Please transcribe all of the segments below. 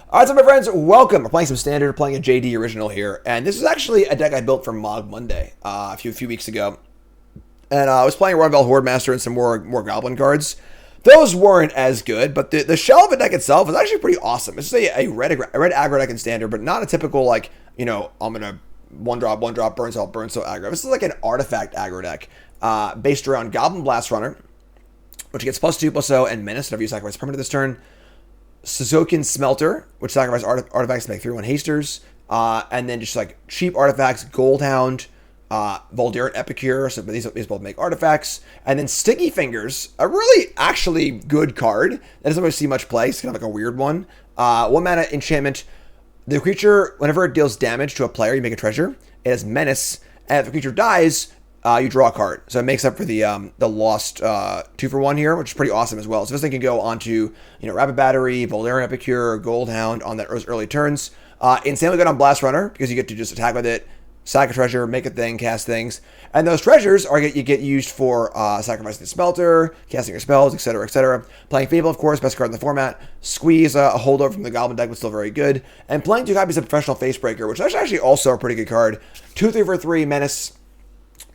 All right, so my friends, welcome. We're playing some Standard, playing a JD original here, and this is actually a deck I built for Mog Monday a few weeks ago. And I was playing Runvel Horde Master and some more Goblin cards. Those weren't as good, but the shell of the deck itself is actually pretty awesome. This is a red aggro deck in Standard, but not a typical, like, you know, I'm going to one drop, burn cell aggro. This is like an artifact aggro deck based around Goblin Blast Runner, which gets +2/+0 and Menace whenever you sacrifice permanent this turn. Suzokin Smelter, which sacrifices artifacts to make 3/1 hasters, and then just like cheap artifacts, Goldhound, Voldaren Epicure, so these both make artifacts, and then Sticky Fingers, a really actually good card that doesn't really see much play. It's kind of like a weird one. 1 mana enchantment. The creature, whenever it deals damage to a player, you make a treasure. It has Menace, and if the creature dies, you draw a card. So it makes up for the lost 2-for-1 here, which is pretty awesome as well. So this thing can go onto, you know, Rapid Battery, Voldaren Epicure, Goldhound on those early turns. Insanely good on Blast Runner because you get to just attack with it, sack a treasure, make a thing, cast things. And those treasures you get used for sacrificing the Smelter, casting your spells, etc., etc. Playing Fable, of course, best card in the format. Squeeze a holdover from the Goblin deck, but still very good. And playing 2 copies of Professional Facebreaker, which is actually also a pretty good card. 2/3 for 3, Menace.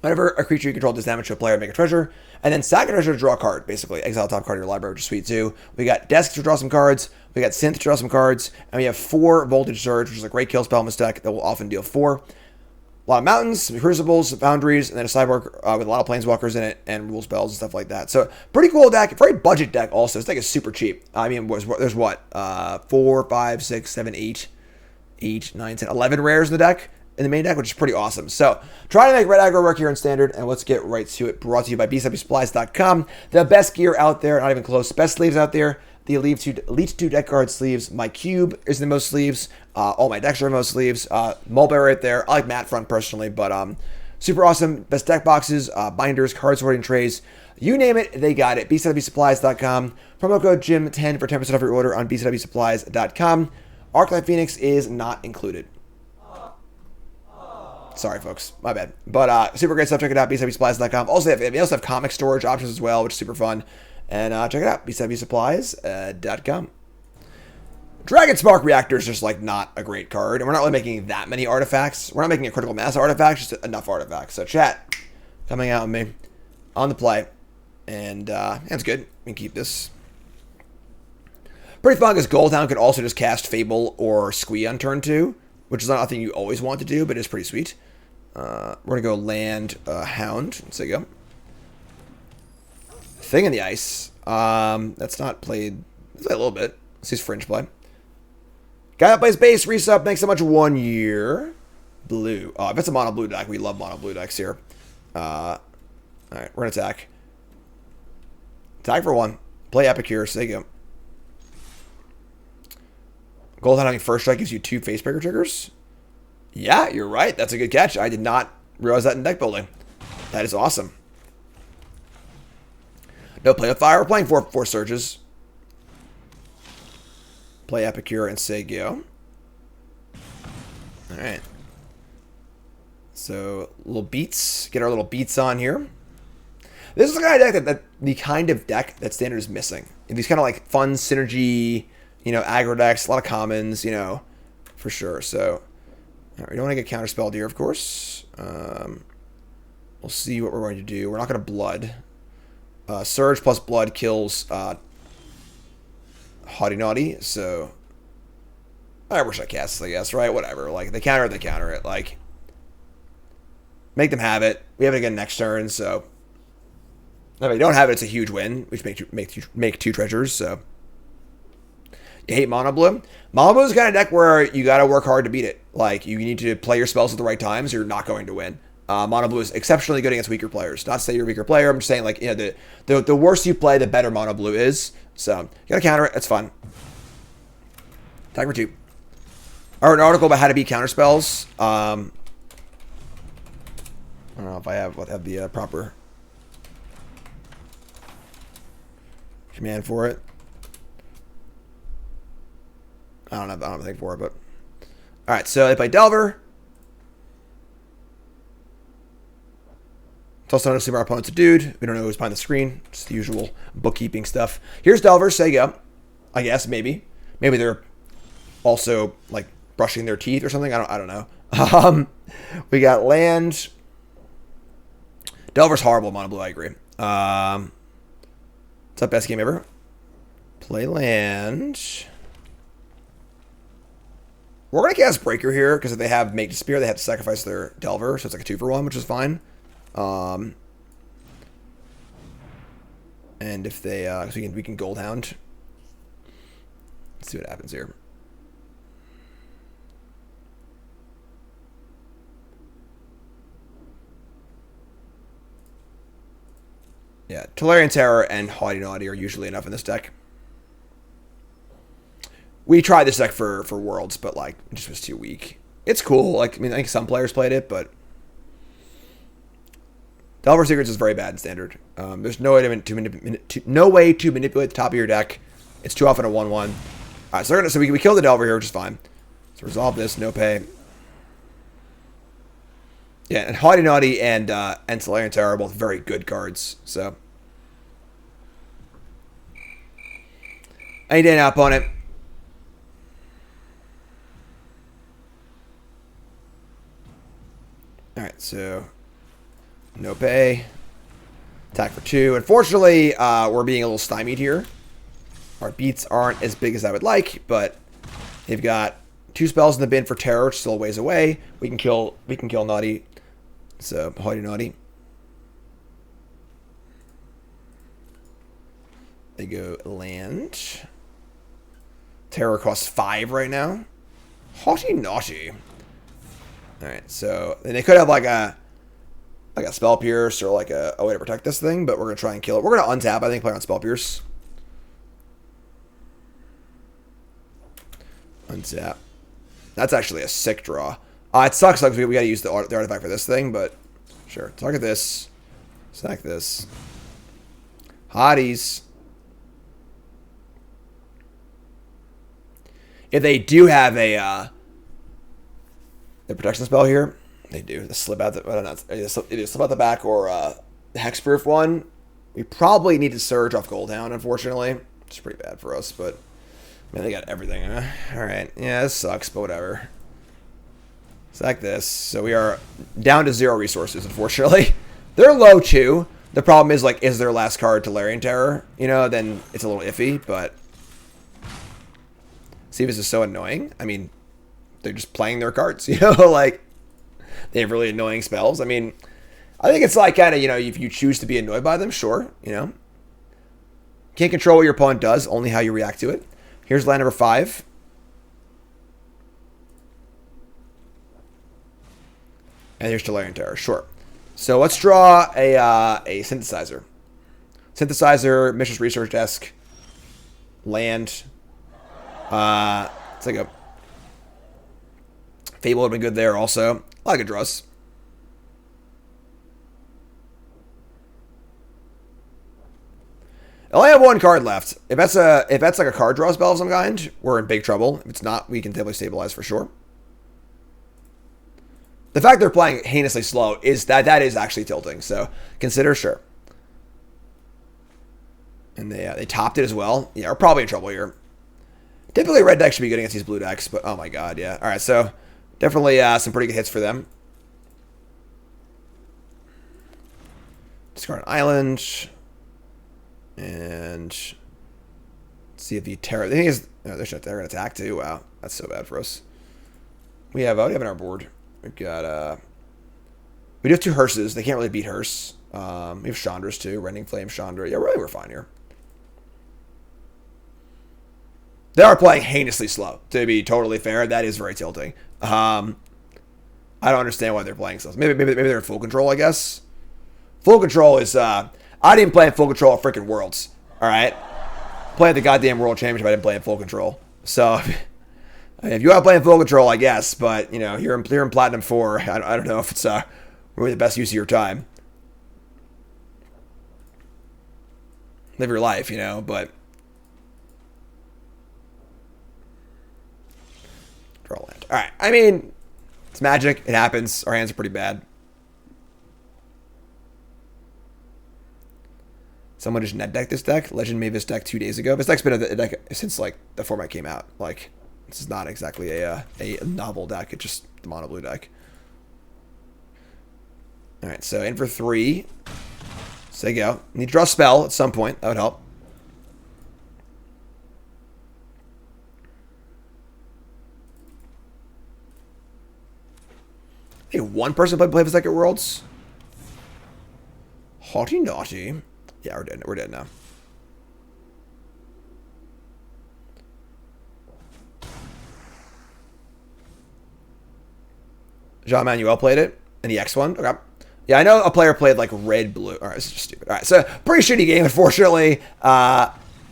Whenever a creature you control does damage to a player, make a treasure. And then sack a treasure to draw a card, basically. Exile top card of your library, which is sweet too. We got Desk to draw some cards. We got Synth to draw some cards. And we have 4 Voltage Surge, which is a great kill spell in this deck that will often deal 4. A lot of mountains, some crucibles, boundaries, and then a sideboard with a lot of planeswalkers in it and rule spells and stuff like that. So pretty cool deck. Very budget deck also. This deck is super cheap. I mean, there's what? 4, 5, 6, 7, 8, 9, 10, 11 rares in the deck. In the main deck, which is pretty awesome. So, trying to make red aggro work here in Standard, and let's get right to it. Brought to you by bswsupplies.com. The best gear out there, not even close. Best sleeves out there. The Elite 2 deck card sleeves. My cube is in the most sleeves. All my decks are in most sleeves. Mulberry right there. I like matte front personally, but super awesome. Best deck boxes, binders, card sorting trays. You name it, they got it. bswsupplies.com. Promo code JIM10 for 10% off your order on bswsupplies.com. Arclight Phoenix is not included. Sorry, folks. My bad. But super great stuff. Check it out. bswsupplies.com. They also have comic storage options as well, which is super fun. And check it out. bswsupplies.com. Dragon Spark Reactor is just like not a great card. And we're not really making that many artifacts. We're not making a critical mass artifacts, just enough artifacts. So chat, coming out with me on the play. And that's good. We can keep this. Pretty fun because Goldhound could also just cast Fable or Squee on turn 2. Which is not a thing you always want to do, but it's pretty sweet. We're going to go land Hound. Let's say go. Thing in the Ice. That's not played. Let's play a little bit. Let's see his Fringe play. Guy that plays base, resub, makes so much 1 year. Blue. If it's a mono blue deck, we love mono blue decks here. Alright, we're going to attack. Attack for 1. Play Epicure, so there you go. Goldhound having first strike gives you 2 Facebreaker triggers. Yeah, you're right. That's a good catch. I did not realize that in deck building. That is awesome. No play with fire. We're playing 4 surges. Play Epicure and say go. Alright. So, little beats. Get our little beats on here. This is the kind of deck the kind of deck that Standard is missing. These kind of like fun synergy, you know, aggro decks, a lot of commons, you know, for sure. So, all right, we don't want to get counterspelled here, of course. We'll see what we're going to do. We're not going to blood. Surge plus blood kills Haughty Naughty, so I wish I cast this, I guess, right? Whatever. Like, they counter it. Like, make them have it. We have it again next turn, so if they don't have it, it's a huge win. We should make 2 treasures, so. You hate Mono Blue? Mono Blue is the kind of deck where you got to work hard to beat it. Like, you need to play your spells at the right times or you're not going to win. Mono Blue is exceptionally good against weaker players. Not to say you're a weaker player. I'm just saying, like, you know, the worse you play, the better Mono Blue is. So, you got to counter it. It's fun. Attack for 2. I wrote an article about how to beat counterspells. I don't know if I have the proper command for it. I don't have a thing for it, but all right. So they play Delver. It's also noticeably our opponent's a dude. We don't know who's behind the screen. It's the usual bookkeeping stuff. Here's Delver. Say go. I guess maybe they're also like brushing their teeth or something. I don't know. We got land. Delver's horrible mono blue. I agree. It's the best game ever. Play land. We're going to cast Breaker here, because if they have Make to Spear, they have to sacrifice their Delver, so it's like a 2-for-1, which is fine. And if they, so we can Gold Hound. Let's see what happens here. Yeah, Tolarian Terror and Haughty Naughty are usually enough in this deck. We tried this deck for Worlds, but like it just was too weak. It's cool. Like, I mean, I think some players played it, but Delver Secrets is very bad in Standard. There's no way to manipulate the top of your deck. It's too often a 1/1. All right, so we kill the Delver here, which is fine. So resolve this, no pay. Yeah, and Haughty Naughty and Tolarian Terror are both very good cards. So any day now, opponent. Alright, so no pay. Attack for 2. Unfortunately, we're being a little stymied here. Our beats aren't as big as I would like, but they've got 2 spells in the bin for Terror, which is still a ways away. We can kill Naughty. So Haughty Naughty. They go land. Terror costs 5 right now. Haughty Naughty. Alright, so and they could have like a Spell Pierce or like a way to protect this thing, but we're gonna try and kill it. We're gonna untap, I think, play on Spell Pierce. Untap. That's actually a sick draw. It sucks because we gotta use the artifact for this thing, but sure. Target this. Sack this. Hotties. If they do have a the protection spell here, they do. The slip out the, I don't know, either slip out the back or the hexproof one. We probably need to surge off Goldhound, unfortunately. It's pretty bad for us, but man, they got everything. All right, yeah, this sucks, but whatever. Sack this. So we are down to 0 resources, unfortunately. They're low too. The problem is, like, is their last card Tolarian Terror? You know, then it's a little iffy, but see, this is so annoying. I mean, they're just playing their cards, you know, like they have really annoying spells. I mean, I think it's like kind of, you know, if you choose to be annoyed by them, sure, you know. Can't control what your opponent does, only how you react to it. Here's land number 5. And here's Tolarian Terror, sure. So let's draw a synthesizer. Synthesizer, Mishra's Research Desk, land. It's like a Fable would have been good there also. A lot of good draws. I only have 1 card left. If that's like a card draw spell of some kind, we're in big trouble. If it's not, we can definitely stabilize for sure. The fact they're playing heinously slow is that is actually tilting. So consider sure. And they topped it as well. Yeah, we're probably in trouble here. Typically, red deck should be good against these blue decks, but oh my god, yeah. All right, so definitely some pretty good hits for them. Discard an island. And let's see if the Terror... The thing is... Oh, they're going to attack too. Wow, that's so bad for us. We have on our board. We've got... we do have 2 Hearses. They can't really beat Hearse. We have Chandra's too. Rending Flame, Chandra. Yeah, really, we're fine here. They are playing heinously slow, to be totally fair. That is very tilting. I don't understand why they're playing slow. Maybe they're in full control, I guess. Full control is... I didn't play in full control at freaking Worlds. Alright? Playing the goddamn World Championship, I didn't play in full control. So, if you want to play in full control, I guess. But, you know, you're in Platinum 4. I don't know if it's really the best use of your time. Live your life, you know, but... Draw land. Alright, I mean, it's Magic. It happens. Our hands are pretty bad. Someone just net decked this deck. Legend made this deck 2 days ago. This deck's been a deck since, like, the format came out. Like, This is not exactly a novel deck. It's just the mono blue deck. All right, so in for 3. So there you go. Need to draw a spell at some point. That would help. Hey, one person play for Second Worlds. Haughty naughty. Yeah, we're dead. We're dead now. Jean Manuel played it in the X one. Okay. Yeah, I know a player played like red blue. All right, this is just stupid. All right, so pretty shitty game, unfortunately.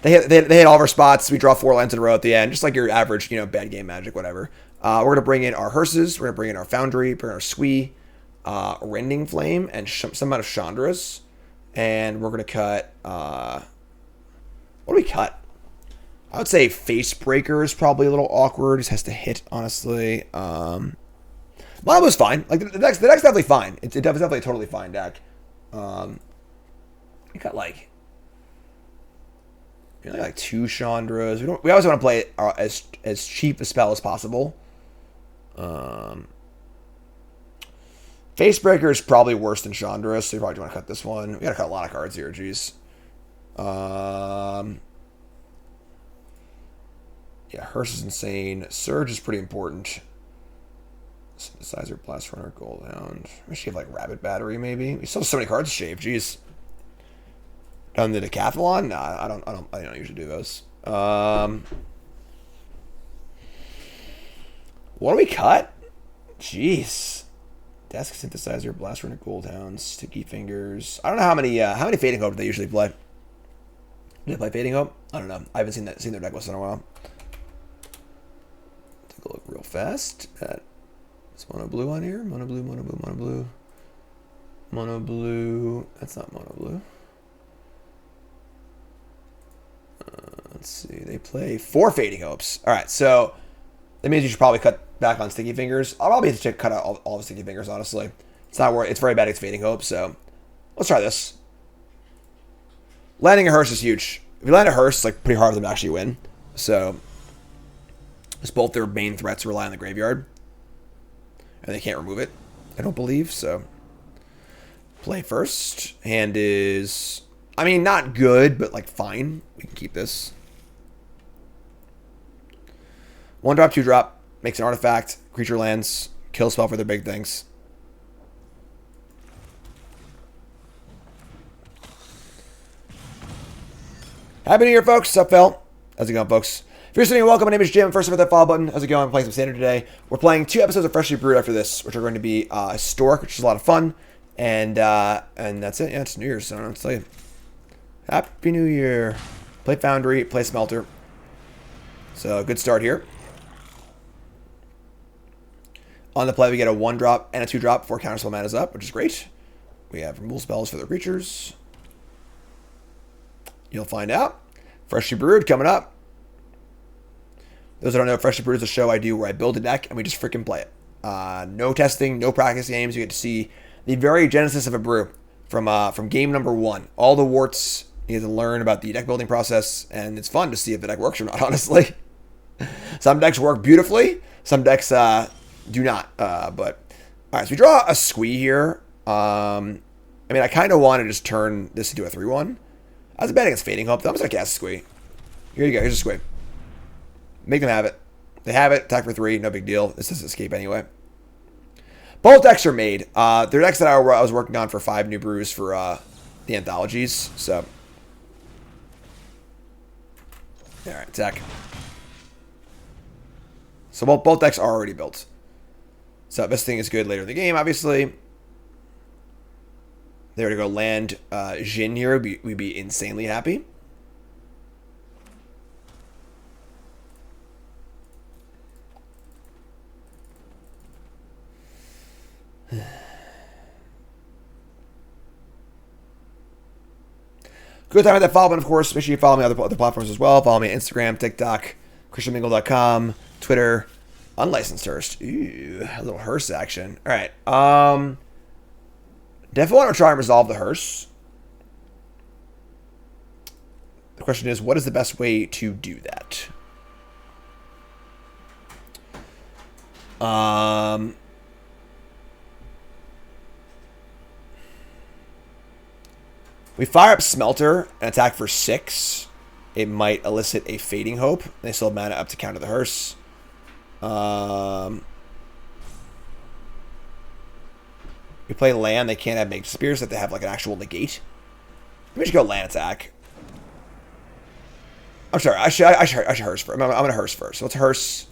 They hit all of our spots. We draw 4 lands in a row at the end, just like your average, bad game Magic, whatever. We're gonna bring in our hearses. We're gonna bring in our Foundry, bring in our Squee, Rending Flame, and some amount of Chandras. And we're gonna cut. What do we cut? I would say Face Breaker is probably a little awkward. Just has to hit, honestly. Mono was fine. Like the deck's definitely fine. It's definitely a totally fine deck. We got like 2 Chandras. We always want to play it as cheap a spell as possible. Facebreaker is probably worse than Chandra, so you probably want to cut this one. We gotta cut a lot of cards here, jeez. Yeah, Hearse is insane. Surge is pretty important. Synthesizer, Blast Runner, Goldhound. We should have like Rabbit Battery, maybe. We still have so many cards to shave, jeez. Done the Decathlon? Nah, I don't usually do those. What do we cut? Jeez. Desk Synthesizer, Blast Runner, Goldhound, Sticky Fingers. I don't know how many Fading Hope do they usually play. Do they play Fading Hope? I don't know. I haven't seen their deck list in a while. Take a look real fast at this mono blue on here. Mono blue, mono blue, mono blue. Mono blue. That's not mono blue. Let's see. They play 4 Fading Hopes. All right, so that means you should probably cut back on Sticky Fingers. I'll probably have to cut out all the Sticky Fingers, honestly. It's not worth. It's very bad against Fading Hope, so let's try this. Landing a Hearse is huge. If you land a Hearse, it's like pretty hard for them to actually win. So it's both their main threats rely on the graveyard. And they can't remove it, I don't believe, so play first. Hand is, I mean, not good, but like fine. We can keep this. 1 drop, 2 drop. Makes an artifact. Creature lands. Kill spell for their big things. Happy New Year, folks. What's up, Phil? How's it going, folks? If you're listening, welcome. My name is Jim. First, with that follow button. How's it going? I'm playing some Standard today. We're playing 2 episodes of Freshly Brewed after this, which are going to be Historic, which is a lot of fun. And that's it. Yeah, it's New Year's, so I don't know what to tell you. Happy New Year. Play Foundry, play Smelter. So, good start here. On the play, we get a 1 drop and a 2 drop before Counterspell mana's up, which is great. We have removal spells for the creatures. You'll find out. Freshly Brewed coming up. Those that don't know, Freshly Brewed is a show I do where I build a deck and we just freaking play it. No testing, no practice games. You get to see the very genesis of a brew from game number 1. All the warts. You get to learn about the deck building process, and it's fun to see if the deck works or not, honestly. Some decks work beautifully. Some decks do not. But all right, so we draw a Squee here. I mean, I kind of want to just turn this into a 3/1. I was betting against Fading Hope, though. I'm just going to cast a Squee. Here you go. Here's a Squee. Make them have it. They have it. Attack for 3. No big deal. This is escape anyway. Both decks are made. They're decks that I was working on for 5 new brews for the anthologies. So, all right, attack. So both decks are already built. So this thing is good later in the game, obviously. They were to go land Jin here, we'd be insanely happy. Good time at that follow button, of course. Make sure you follow me on other platforms as well. Follow me on Instagram, TikTok, ChristianMingle.com, Twitter, Unlicensed Hearse. Ooh, a little Hearse action. All right. Definitely want to try and resolve the Hearse. The question is, what is the best way to do that? We fire up Smelter and attack for 6. It might elicit a Fading Hope. They still have mana up to counter the hearse. We play land. They can't have Mage Spears. That they have like an actual negate. We should go land attack. I'm sorry. I should hearse first. I'm gonna hearse first. So let's hearse.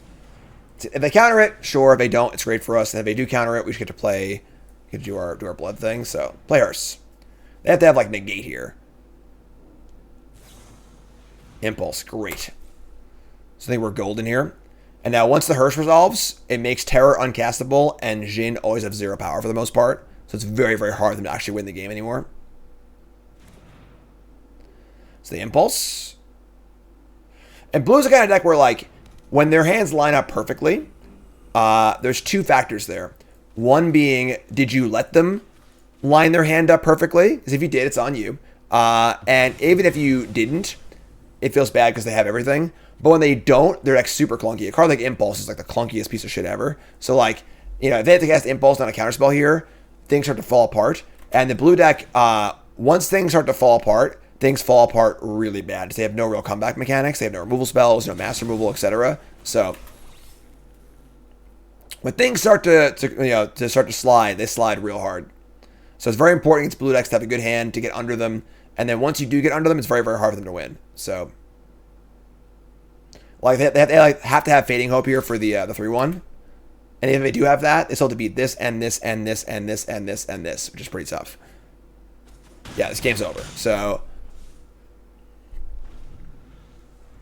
If they counter it, sure. If they don't, it's great for us. And if they do counter it, we should get to play. Get to do our blood thing. So play hearse. They have to have like negate here. Impulse, great. So I think we're golden here. And now once the hearse resolves, it makes Terror uncastable, and Jin always have 0 power for the most part. So it's very, very hard for them to actually win the game anymore. So the Impulse. And Blue's the kind of deck where, like, when their hands line up perfectly, there's 2 factors there. One being, did you let them line their hand up perfectly? Because if you did, it's on you. And even if you didn't, it feels bad because they have everything. But when they don't, they're like super clunky. A card like Impulse is like the clunkiest piece of shit ever. So like, you know, if they have to cast Impulse on a counterspell here, things start to fall apart. And the blue deck, once things start to fall apart, things fall apart really bad. They have no real comeback mechanics. They have no removal spells, no master removal, etc. So when things start to slide, they slide real hard. So it's very important against blue decks to have a good hand to get under them. And then once you do get under them, it's very, very hard for them to win. So, like they have to have Fading Hope here for the 3/1. And if they do have that, they still have to beat this and this and this and this and this and this, which is pretty tough. Yeah, this game's over. So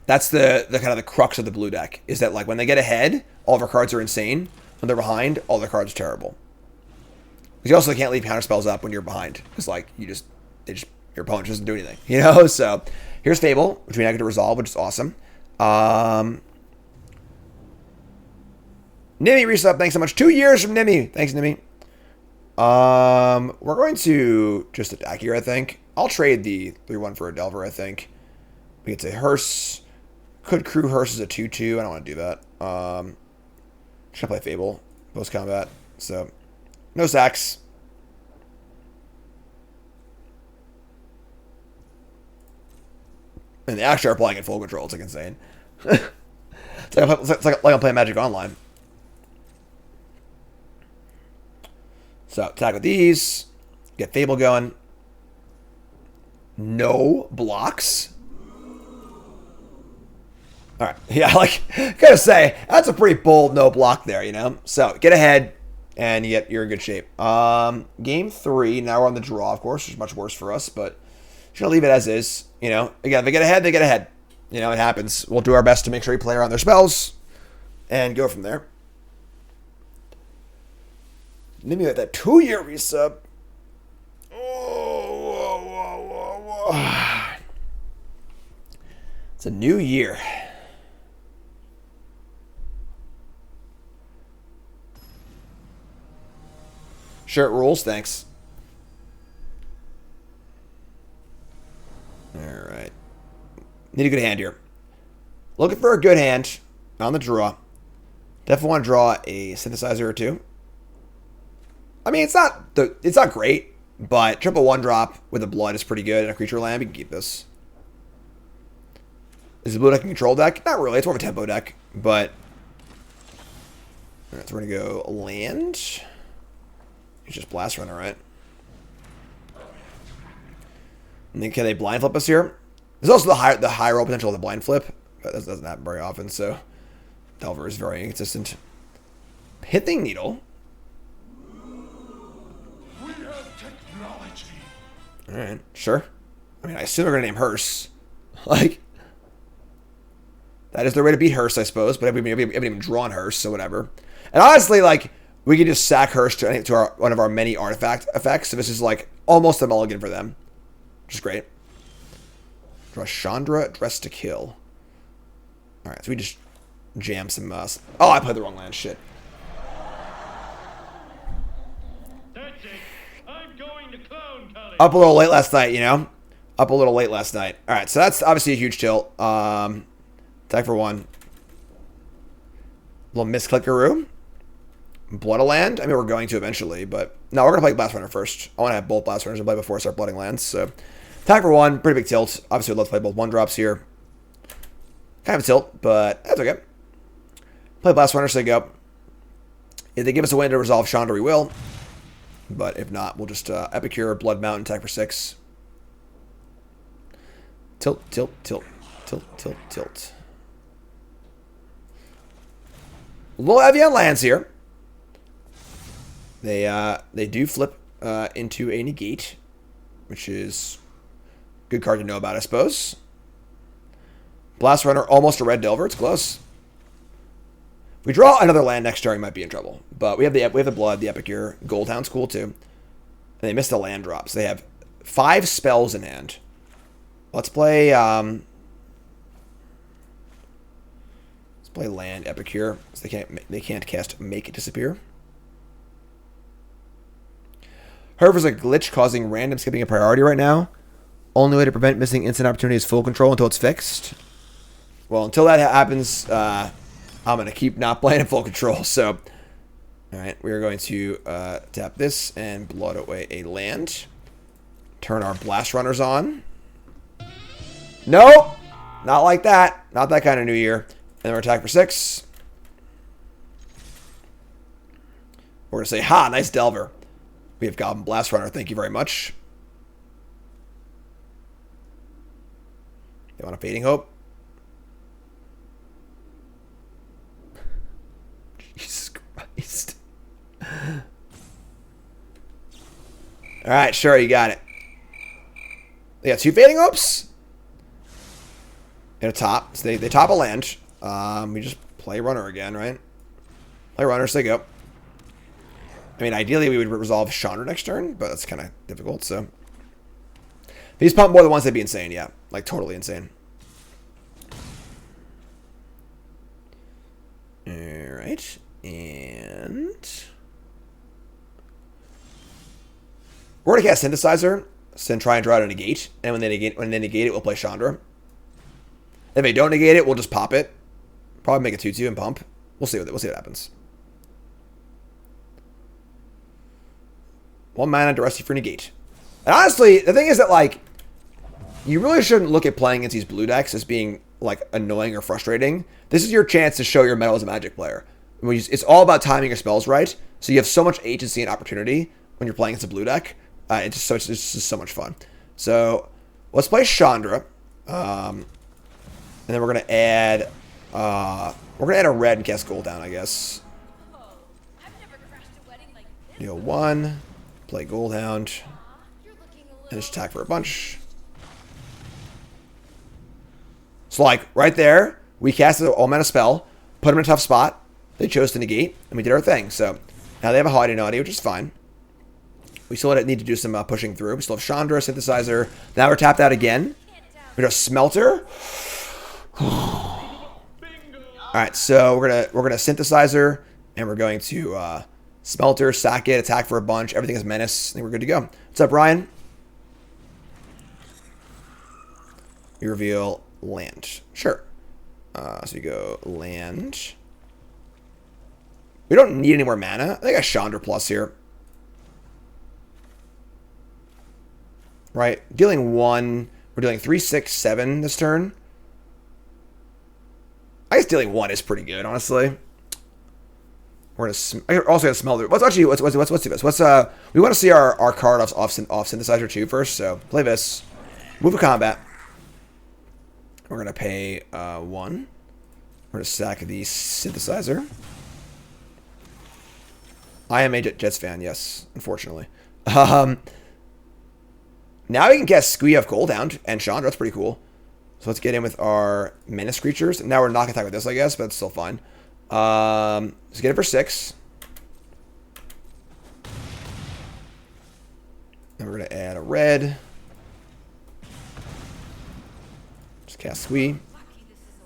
that's the kind of the crux of the blue deck, is that like when they get ahead, all of our cards are insane. When they're behind, all their cards are terrible. Because you also can't leave counterspells up when you're behind. Because like your opponent doesn't do anything, you know? So here's Fable, which we now get to resolve, which is awesome. Nimmy resub, thanks so much. 2 years from Nimmy. Thanks, Nimmy. We're going to just attack here, I think. I'll trade the 3/1 for a Delver, I think. We get to Hearse. Could crew Hearse as a 2/2. I don't want to do that. Should I play Fable post combat? So no sacks. And they actually are playing in full control. It's like insane. it's like I'm playing Magic Online. So attack with these. Get Fable going. No blocks. All right. Yeah, like, gotta say, that's a pretty bold no block there, you know? So get ahead, and you're in good shape. Game 3. Now we're on the draw, of course, which is much worse for us, but just gonna leave it as is. You know, again, if they get ahead, they get ahead. You know, it happens. We'll do our best to make sure we play around their spells and go from there. Maybe like that 2-year resub. Oh, it's a new year. Sure, it rules. Thanks. Alright. Need a good hand here. Looking for a good hand on the draw. Definitely want to draw a synthesizer or 2. I mean, it's not great, but triple 1-drop with a blood is pretty good, and a creature land, we can keep this. Is the blue deck a control deck? Not really. It's more of a tempo deck, but alright, so we're gonna go land. It's just Blast Runner, right? And then can they blind flip us here? There's also the high roll potential of the blind flip. That doesn't happen very often, so Delver is very inconsistent. Pithing Needle. We have technology. Alright, sure. I mean, I assume we're gonna name Hearse. Like, that is their way to beat Hearse, I suppose, but we haven't even drawn Hearse, so whatever. And honestly, like, we could just sack Hearse to one of our many artifact effects, so this is like almost a mulligan for them. Which is great. Draw Chandra, Dress to Kill. Alright, so we just jam some... oh, I played the wrong land. Shit. That's it. I'm going to Clone College. Up a little late last night, you know? Up a little late last night. Alright, so that's obviously a huge tilt. Attack for 1. Little misclickaroo. blood a land. I mean, we're going to eventually, but no, we're going to play Blast Runner first. I want to have both Blast Runners in play before I start blooding lands. So, attack for 1, pretty big tilt. Obviously, I'd love to play both 1-drops here. Kind of a tilt, but that's okay. Play Blast Runner, so they go. If they give us a way to resolve Chandra, we will. But if not, we'll just Epicure, Blood Mountain, attack for 6. Tilt, tilt, tilt, tilt, tilt, tilt. A little heavy on lands here. They do flip into a negate, which is a good card to know about, I suppose. Blast Runner, almost a red Delver. It's close. If we draw another land next turn, we might be in trouble. But we have the blood, the Epicure. Goldhound's cool too. And they missed the land drops. They have 5 spells in hand. Let's play land Epicure. So they can't cast Make It Disappear. However, there's a glitch causing random skipping a priority right now. Only way to prevent missing instant opportunity is full control until it's fixed. Well, until that happens, I'm going to keep not playing in full control. So, all right, we're going to tap this and blood away a land. Turn our Blast Runners on. Nope, not like that. Not that kind of New Year. And we're attack for 6. We're going to say, ha, nice Delver. We have Goblin Blast Runner. Thank you very much. They want a Fading Hope. Jesus Christ. Alright, sure, you got it. They got 2 Fading Hopes. And a top. So they top a land. We just play Runner again, right? Play Runner, so they go. I mean, ideally we would resolve Chandra next turn, but that's kind of difficult, so. If he's pumped more than once, that'd be insane, yeah. Like, totally insane. Alright. And we're going to cast Synthesizer, then try and draw out a negate. And when they negate it, we'll play Chandra. If they don't negate it, we'll just pop it. Probably make a 2/2 and pump. We'll see what happens. 1 mana to Rusty for negate. And honestly, the thing is that, like, you really shouldn't look at playing against these blue decks as being, like, annoying or frustrating. This is your chance to show your mettle as a Magic player. It's all about timing your spells right. So you have so much agency and opportunity when you're playing against a blue deck. It's just so much fun. So let's play Chandra. And then we're gonna add a red and cast Gold down, I guess. Deal 1. Play Goldhound. And just attack for a bunch. So, like, right there, we cast an all-mana spell, put them in a tough spot. They chose to negate, and we did our thing. So, now they have a Haughty Naughty, which is fine. We still need to do some pushing through. We still have Chandra, Synthesizer. Now we're tapped out again. We got a Smelter. Alright, so we're gonna Synthesizer, and we're going to Smelter, sack it, attack for a bunch. Everything is menace. I think we're good to go. What's up, Ryan? We reveal land. Sure. So you go land. We don't need any more mana. I think I got Chandra plus here. Right? Dealing 1. We're dealing 3, 6, 7 this turn. I guess dealing 1 is pretty good, honestly. We're gonna also gonna smell it. What's do this? We want to see our card off Synthesizer 2 first. So play this. Move to combat. We're gonna pay 1. We're gonna sack the Synthesizer. I am a Jets fan, yes, unfortunately. Now we can cast Squee of Goldhound and Chandra. That's pretty cool. So let's get in with our Menace creatures. Now we're not gonna attack with this, I guess, but it's still fine. Let's get it for 6. And we're gonna add a red. Just cast Squee.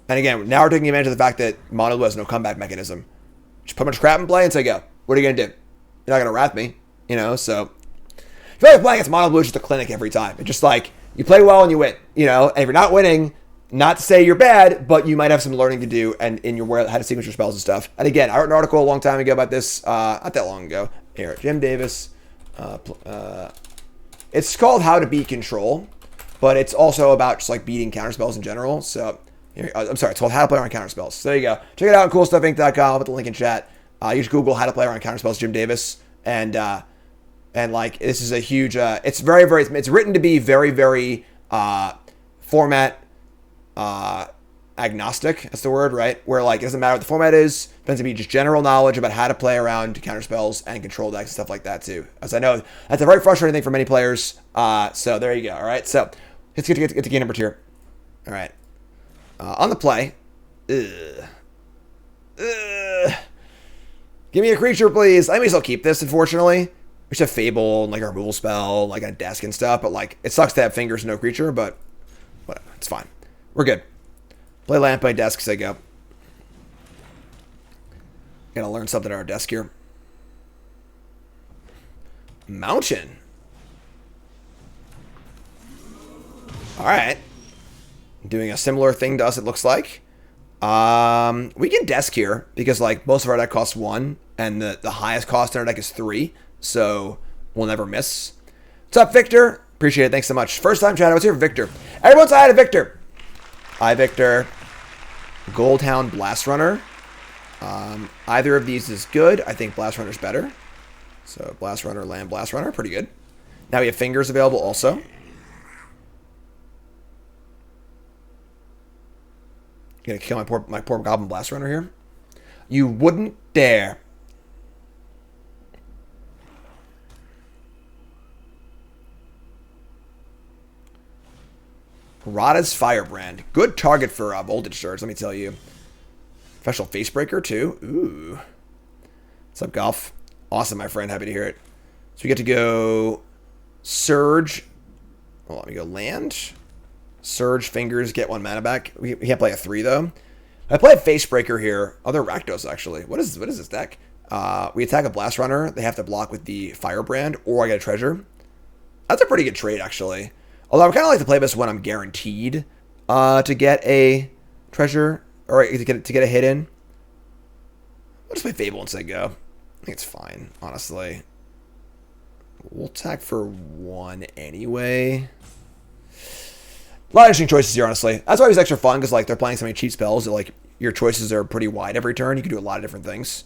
And again, now we're taking advantage of the fact that Mono Blue has no comeback mechanism. Just put a bunch of crap in play and say go. What are you gonna do? You're not gonna wrath me, you know. So I feel like playing against Mono Blue is just a clinic every time. It's just like you play well and you win, you know. And if you're not winning, Not to say you're bad, but you might have some learning to do and in your how to sequence your spells and stuff. And again, I wrote an article a long time ago about this, not that long ago. Here, Jim Davis. It's called How to Beat Control, but it's also about just like beating counterspells in general. So, here, I'm sorry, it's called How to Play Around Counterspells. So there you go. Check it out on coolstuffinc.com. I'll put the link in chat. You just Google How to Play Around Counterspells, Jim Davis, and like this is a huge. It's very, very. It's written to be very, very format agnostic. That's the word, right? Where like it doesn't matter what the format is. It tends to be just general knowledge about how to play around counterspells and control decks and stuff like that too. As I know, that's a very frustrating thing for many players. So there you go. All right. So let's get to game number 2. All right. On the play. Give me a creature, please. I may still keep this, unfortunately. We should have Fable and like a removal spell, like a desk and stuff. But like, it sucks to have fingers and no creature, but whatever. It's fine. We're good. Play land, play desk, say go. Gotta learn something on our desk here. Mountain. Alright. Doing a similar thing to us, it looks like. We can desk here because like most of our deck costs 1 and the highest cost in our deck is 3. So we'll never miss. What's up, Victor? Appreciate it. Thanks so much. First time chat. What's here for Victor? Everyone's hi to Victor. Hi, Victor. Goldhound, Blast Runner. Either of these is good. I think Blast Runner's better. So Blast Runner, land, Blast Runner. Pretty good. Now we have Fingers available also. Gonna kill my poor Goblin Blast Runner here. You wouldn't dare. Rada's Firebrand. Good target for Voltage Surge, let me tell you. Professional Facebreaker, too. Ooh. What's up, Golf? Awesome, my friend. Happy to hear it. So we get to go Surge. Well, let me go land. Surge, Fingers, get 1 mana back. We can't play a 3, though. I play a Facebreaker here. Other Rakdos, actually. What is this deck? We attack a Blast Runner. They have to block with the Firebrand, or I get a Treasure. That's a pretty good trade, actually. Although I kind of like to play this when I'm guaranteed to get a treasure or to get a hit in. I'll just play Fable and say go. I think it's fine, honestly. We'll attack for 1 anyway. A lot of interesting choices here, honestly. That's why it's extra fun because like they're playing so many cheap spells that like your choices are pretty wide every turn. You can do a lot of different things.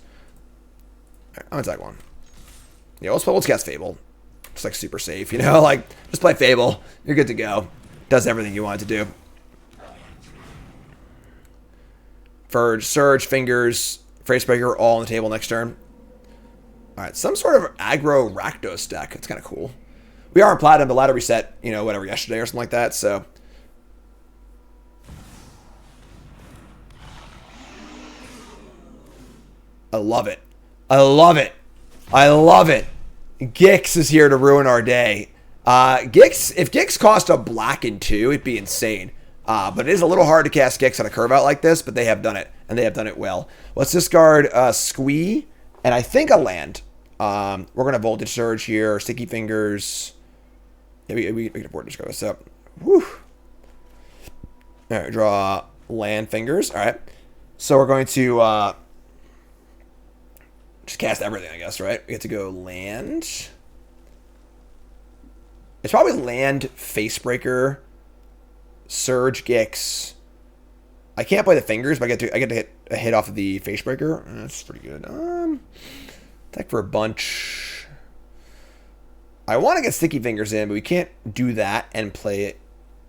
All right, I'm gonna attack 1. Yeah, let's cast Fable. It's like super safe, you know, like just play Fable. You're good to go. Does everything you want it to do. Verge, Surge, Fingers, Facebreaker, all on the table next turn. All right, some sort of aggro Rakdos deck. It's kind of cool. We are on Platinum. The ladder reset, you know, whatever, yesterday or something like that. So I love it. I love it. I love it. Gix is here to ruin our day. Gix, if Gix cost a black and 2, it'd be insane. But it is a little hard to cast Gix on a curve out like this, but they have done it, and they have done it well. Let's discard Squee, and I think a land. We're going to Voltage Surge here, Sticky Fingers. Yeah, we can afford to discard this up. Woo. All right, draw land Fingers. All right. So we're going to just cast everything, I guess, right? We get to go land. It's probably land, Facebreaker, Surge, Gix. I can't play the Fingers, but I get to hit a hit off of the Facebreaker. That's pretty good. Attack for a bunch. I want to get Sticky Fingers in, but we can't do that and play it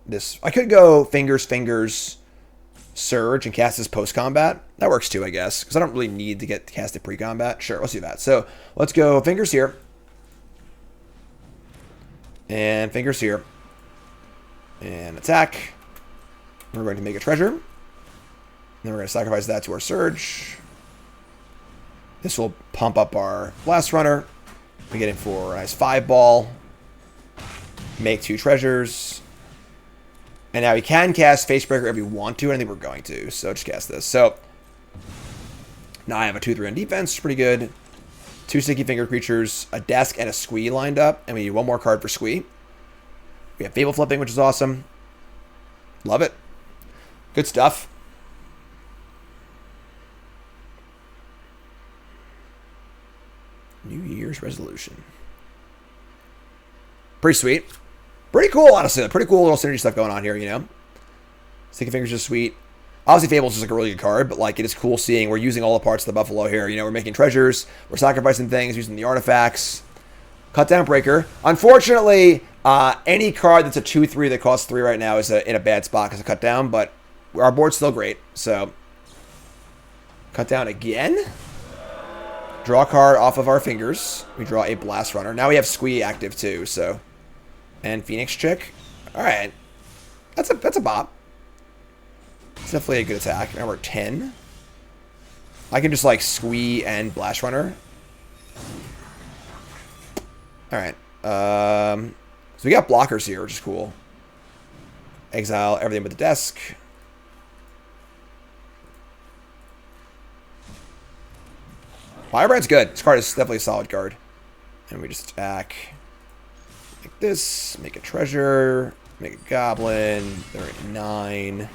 this. I could go Fingers, Surge, and cast this post-combat. That works too, I guess, because I don't really need to get cast it pre-combat. Sure, let's do that. So let's go Fingers here. And Fingers here. And attack. We're going to make a treasure. Then we're going to sacrifice that to our Surge. This will pump up our Blast Runner. We get in for a nice 5-ball. Make 2 treasures. And now we can cast Facebreaker if we want to, and I think we're going to. So just cast this. So now I have a 2/3 on defense. Pretty good. 2 Sticky Finger creatures, a desk, and a Squee lined up. And we need 1 more card for Squee. We have Fable Flipping, which is awesome. Love it. Good stuff. New Year's resolution. Pretty sweet. Pretty cool, honestly. Pretty cool little synergy stuff going on here, you know? Sticky Fingers is sweet. Obviously, Fable's just like a really good card, but like it is cool seeing we're using all the parts of the Buffalo here. You know, we're making treasures, we're sacrificing things, using the artifacts. Cut Down Breaker. Unfortunately, any card that's a 2/3 that costs 3 right now is in a bad spot because of cut down, but our board's still great. So, cut down again. Draw a card off of our fingers. We draw a Blast Runner. Now we have Squee active too, so. And Phoenix Chick. Alright. That's a bop. It's definitely a good attack. Now we're 10. I can just like Squee and Blast Runner. Alright. So we got blockers here, which is cool. Exile everything but the desk. Firebrand's good. This card is definitely a solid card. And we just attack. Like this. Make a treasure. Make a goblin. They're at 9.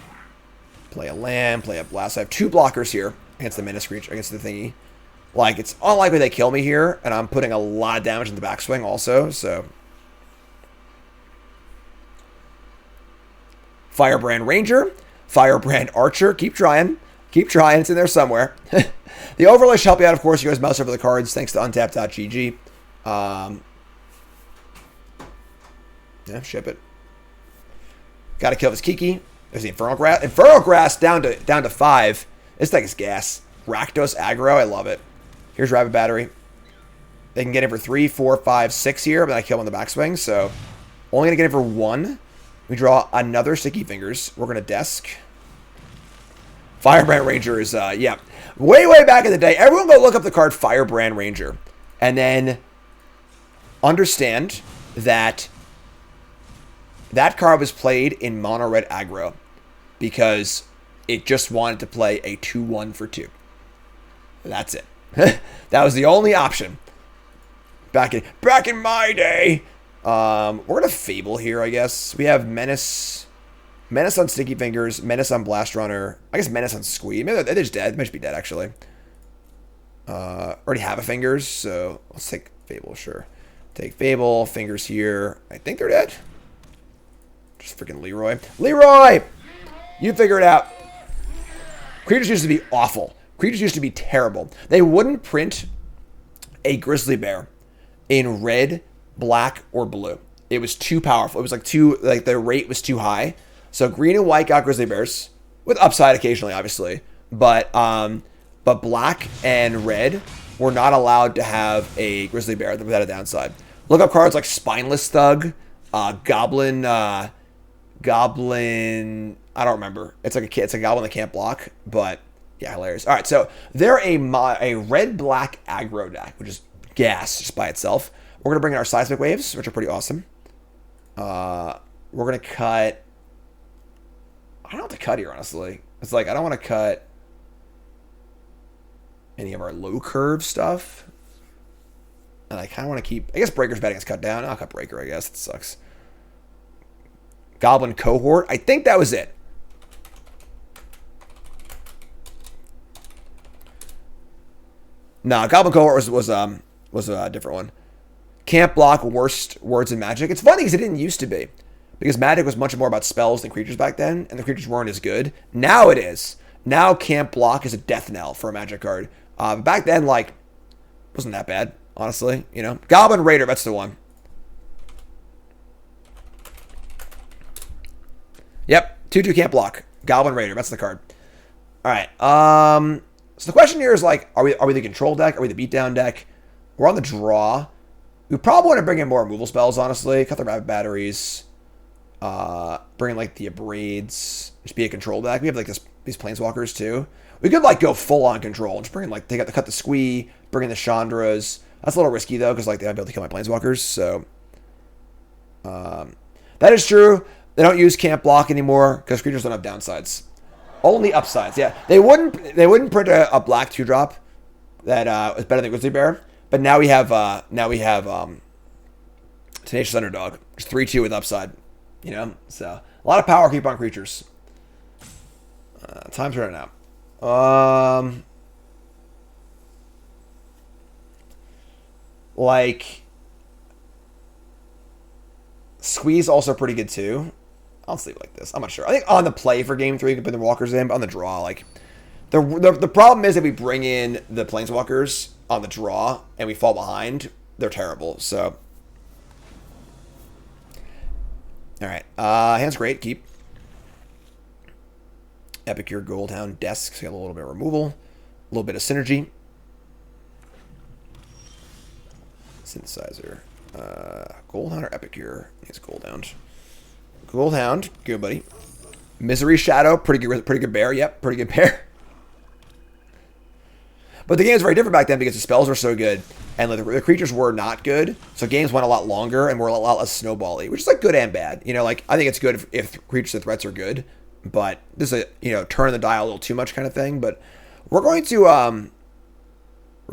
Play a land. Play a blast. I have 2 blockers here against the Menace Creature, against the thingy. Like, it's unlikely they kill me here, and I'm putting a lot of damage in the backswing also, so. Firebrand Ranger. Firebrand Archer. Keep trying. Keep trying. It's in there somewhere. The overlay should help you out, of course. You guys mouse over the cards thanks to untap.gg. Yeah, ship it. Gotta kill this Kiki. There's the Infernal Grass. Infernal Grass down to 5. This deck is gas. Rakdos Aggro. I love it. Here's Rabbit Battery. They can get in for 3, 4, 5, 6 here, but I kill them in the backswing, so only gonna get in for 1. We draw another Sticky Fingers. We're gonna desk. Firebrand Ranger is, yeah. Way back in the day, everyone go look up the card Firebrand Ranger. And then understand that that card was played in mono red aggro because it just wanted to play a 2/1 for 2. That's it. That was the only option. Back in my day. We're gonna Fable here, I guess. We have Menace on Sticky Fingers, Menace on Blast Runner. I guess Menace on Squee. Maybe they're just dead. They might just be dead, actually. Already have a Fingers, so let's take Fable, sure. Take Fable, Fingers here. I think they're dead. Just freaking Leroy. Leroy! You figure it out. Creatures used to be awful. Creatures used to be terrible. They wouldn't print a Grizzly Bear in red, black, or blue. It was too powerful. It was like the rate was too high. So green and white got Grizzly Bears with upside occasionally, obviously, but black and red were not allowed to have a Grizzly Bear without a downside. Look up cards like Spineless Thug, Goblin. I don't remember. It's a goblin that can't block, but yeah, hilarious. All right, so they're a red-black aggro deck, which is gas just by itself. We're gonna bring in our Seismic Waves, which are pretty awesome. We're gonna cut. I don't know what to cut here, honestly. It's like I don't want to cut any of our low curve stuff, and I kind of want to keep. I guess Breaker's bad against cut down. I'll cut Breaker. I guess it sucks. Goblin Cohort. I think that was it. No, Goblin Cohort was a different one. Can't block worst words in Magic. It's funny because it didn't used to be. Because Magic was much more about spells than creatures back then, and the creatures weren't as good. Now it is. Now can't block is a death knell for a Magic card. But back then, like, wasn't that bad, honestly. You know, Goblin Raider, that's the one. Yep, 2/2 can't block. Goblin Raider, that's the card. All right. So the question here is like, are we the control deck? Are we the beatdown deck? We're on the draw. We probably want to bring in more removal spells, honestly. Cut the Rabbit Batteries. Bring in like the Abrades. Just be a control deck. We have like these Planeswalkers too. We could like go full on control. Just bring in like, they got to cut the Squee. Bring in the Chandras. That's a little risky though, because like they might be able to kill my Planeswalkers. So that is true. They don't use can't block anymore because creatures don't have downsides. Only upsides. Yeah, they wouldn't print a black 2-drop that is better than Grizzly Bear. But now we have Tenacious Underdog, just 3/2 with upside. You know, so a lot of power keep on creatures. Time's running out. Like, Squeeze also pretty good too. I'll sleep like this. I'm not sure. I think on the play for game 3, you can put the walkers in, but on the draw, like, the problem is that we bring in the planeswalkers on the draw and we fall behind. They're terrible. So, all right. Hand's great. Keep. Epicure, Goldhound, Desk. So you have a little bit of removal, a little bit of synergy. Synthesizer. Goldhound or Epicure? I think it's Goldhound. Goldhound, good buddy. Misery Shadow, pretty good bear. Yep, pretty good bear. But the game was very different back then because the spells were so good and like the creatures were not good. So games went a lot longer and were a lot less snowbally, which is like good and bad. You know, like I think it's good if creatures and threats are good, but this is a turn the dial a little too much kind of thing. But we're going to we're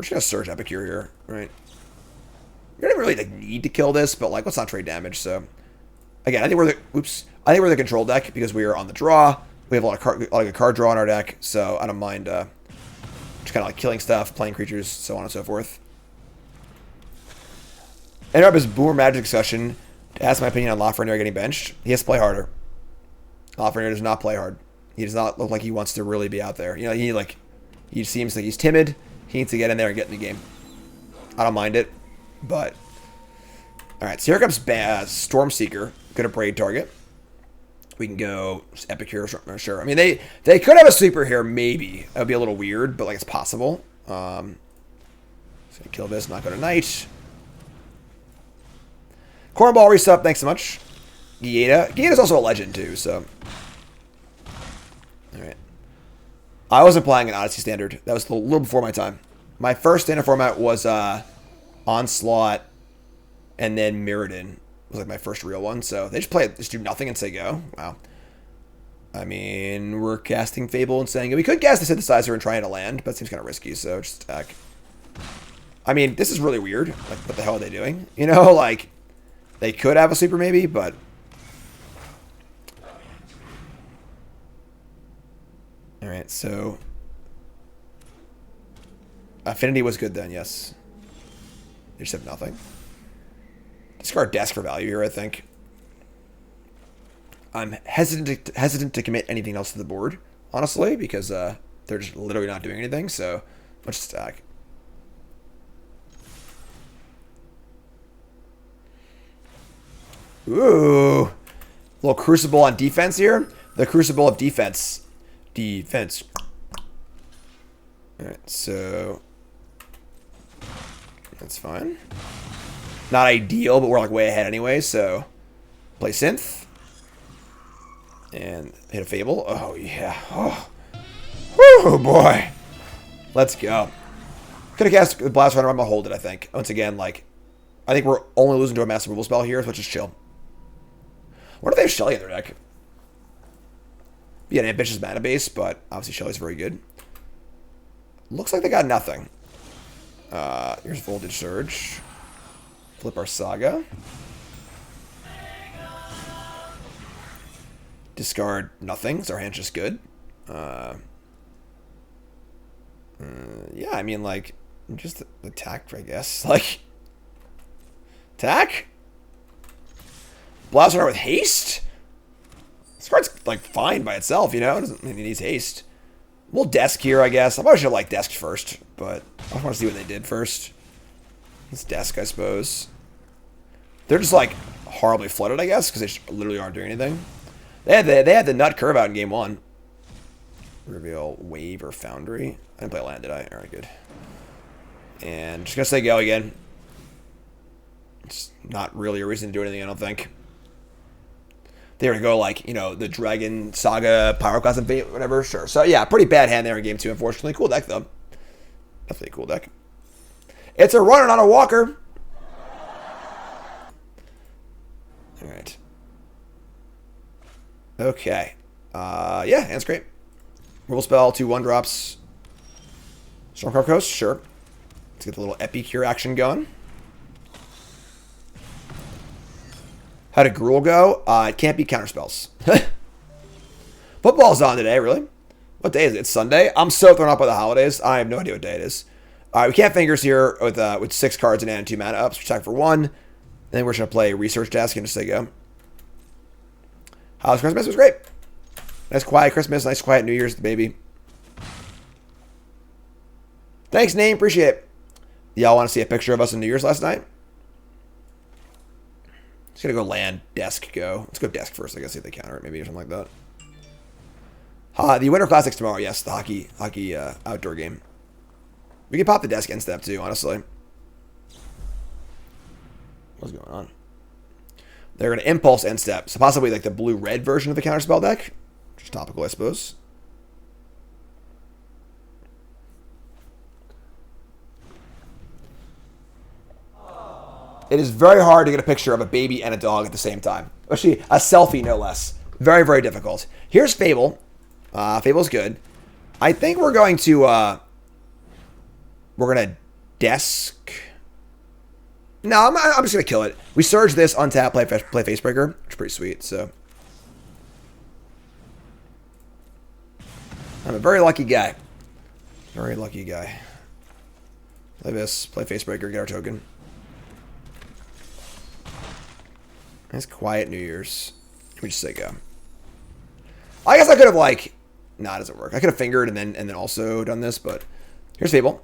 just gonna search Epicure here, right? We don't really like need to kill this, but like let's not trade damage. So again, I think we're the control deck because we are on the draw. We have a lot of card draw in our deck, so I don't mind just kind of like killing stuff, playing creatures, so on and so forth. Interrupt his Boomer Magic discussion to ask my opinion on Lafreniere getting benched. He has to play harder. Lafreniere does not play hard. He does not look like he wants to really be out there. He seems like he's timid. He needs to get in there and get in the game. I don't mind it, but all right. So here comes Stormseeker. Good at braid target. We can go Epicure, sure. I mean, they could have a sweeper here, maybe. That would be a little weird, but like it's possible. So gonna kill this, not go to Knight. Cornball resub, thanks so much. Gieta. Gieta's also a legend too, so. Alright. I wasn't playing an Odyssey Standard. That was a little before my time. My first standard format was Onslaught and then Mirrodin. Was like my first real one, so they just do nothing and say go. Wow. I mean, we're casting Fable and saying we could cast the Synthesizer and try it to land, but it seems kind of risky, so just attack. I mean, this is really weird. Like, what the hell are they doing? You know, like, they could have a sweeper maybe, but all right. So Affinity was good then, yes. They just have nothing. Discard Desk for value here, I think. I'm hesitant to commit anything else to the board, honestly, because they're just literally not doing anything, so let's just stack. Ooh. Little Crucible on defense here. The Crucible of defense. Defense. Alright, so that's fine. Not ideal, but we're like way ahead anyway, so play Synth. And hit a Fable. Oh, yeah. Oh, boy. Let's go. Could have cast the Blast Runner. I'm going to hold it, I think. Once again, like, I think we're only losing to a mass removal spell here, so let's just chill. What if they have Shelly in their deck? Be an ambitious mana base, but obviously Shelly's very good. Looks like they got nothing. Here's Voltage Surge. Flip our Saga. Discard nothing, so our hand's just good. Yeah, I mean, like, just attack, I guess. Like, attack? Blast Runner with haste? This card's, like, fine by itself, you know? It doesn't mean it needs haste. We'll desk here, I guess. I probably should have, like, desked first, but I want to see what they did first. Let's desk, I suppose. They're just, like, horribly flooded, I guess, because they just literally aren't doing anything. They had the nut curve out in game 1. Reveal Wave or Foundry. I didn't play land, did I? Alright, good. And just gonna say go again. It's not really a reason to do anything, I don't think. They were to go like, you know, the Dragon Saga, Pyroclast and Fate, whatever, sure. So yeah, pretty bad hand there in game 2, unfortunately. Cool deck though. Definitely a cool deck. It's a runner, not a walker. Alright. Okay. Yeah, hand's great. Removal spell, 2 1-drops. Stormcrow Coast, sure. Let's get the little Epicure action going. How did Gruul go? It can't be Counterspells. Football's on today, really. What day is it? It's Sunday? I'm so thrown off by the holidays. I have no idea what day it is. All right, we can't fingers here with 6 cards and 2 mana ups. We attack for 1. And then we're just going to play Research Desk and just say go. How's Christmas? It was great. Nice quiet Christmas. Nice quiet New Year's, baby. Thanks, Name. Appreciate it. Y'all want to see a picture of us in New Year's last night? Just going to go land, desk, go. Let's go desk first. I guess see if they counter it maybe or something like that. The Winter Classics tomorrow. Yes, the hockey outdoor game. We can pop the desk end step too, honestly. What's going on? They're going to impulse end step. So possibly like the blue-red version of the counterspell deck. Just topical, I suppose. It is very hard to get a picture of a baby and a dog at the same time. Actually, a selfie, no less. Very, very difficult. Here's Fable. Fable's good. I think we're going to desk. No, I'm just going to kill it. We surge this, untap, play Facebreaker, which is pretty sweet, so. I'm a very lucky guy. Very lucky guy. Play this, play Facebreaker, get our token. Nice quiet New Year's. We just say go. I guess I could have like, nah, it doesn't work. I could have fingered and then also done this, but here's Fable.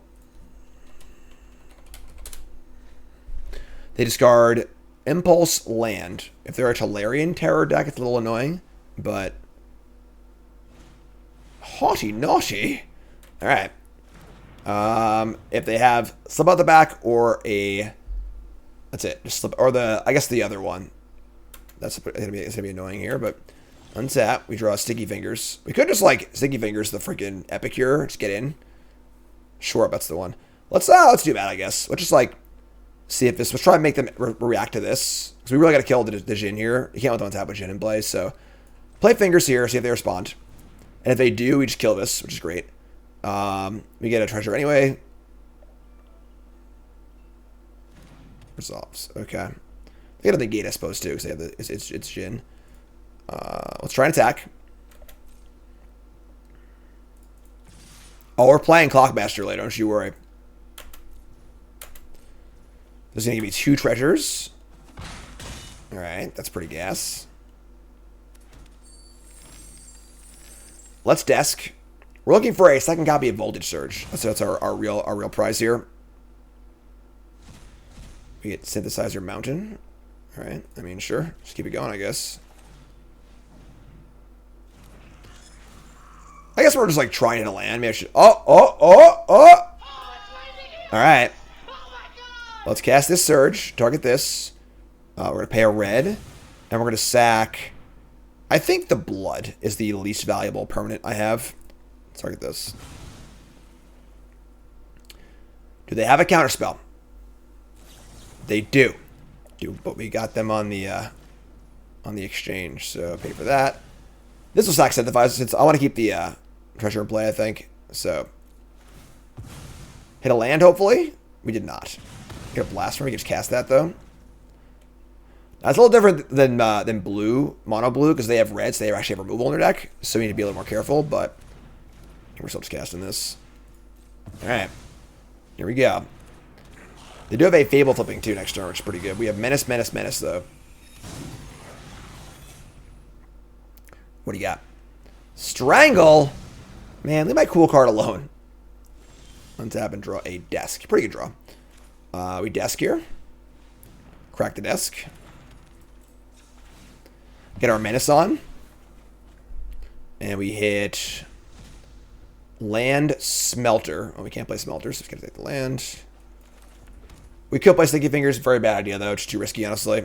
They discard Impulse Land. If they're a Tolarian Terror deck, it's a little annoying, but haughty naughty. All right. If they have Slip Out the Back or a, that's it. Just slip, or I guess the other one. It's gonna be annoying here, but untap. We draw Sticky Fingers. We could just like Sticky Fingers the freaking Epicure. Just get in. Sure, that's the one. Let's do that. I guess. Let's just like see if this. Let's try and make them react to this because we really got to kill the Jhin here. You can't let them untap with Jhin in play. So play Fingers here. See if they respond. And if they do, we just kill this, which is great. We get a treasure anyway. Resolves. Okay. They got to negate, I suppose, too, because they have it's Jhin. Let's try and attack. Oh, we're playing Clockmaster later, don't you worry. This is going to give me 2 treasures. Alright, that's pretty gas. Let's desk. We're looking for a second copy of Voltage Surge. That's our real prize here. We get Synthesizer Mountain. Alright, I mean, sure. Just keep it going, I guess. I guess we're just, like, trying to land. Maybe I should... Oh! Alright. Let's cast this Surge. Target this. We're going to pay a red. And we're going to sack... I think the Blood is the least valuable permanent I have. Let's target this. Do they have a Counterspell? They do. But we got them on the exchange, so pay for that. This will sack Synthesizer since I want to keep the treasure in play, I think. So hit a land, hopefully. We did not. Get a blast from. We can just cast that though. That's a little different than blue, mono blue, because they have red, so they actually have removal in their deck. So we need to be a little more careful. But we're still just casting this. All right, here we go. They do have a Fable flipping too next turn, which is pretty good. We have Menace, though. What do you got? Strangle? Man, leave my cool card alone. Untap and draw a desk. Pretty good draw. We desk here. Crack the desk. Get our Menace on. And we hit land Smelter. Oh, we can't play Smelter, so we can take the land. We could play Sticky Fingers. Very bad idea, though. It's too risky, honestly.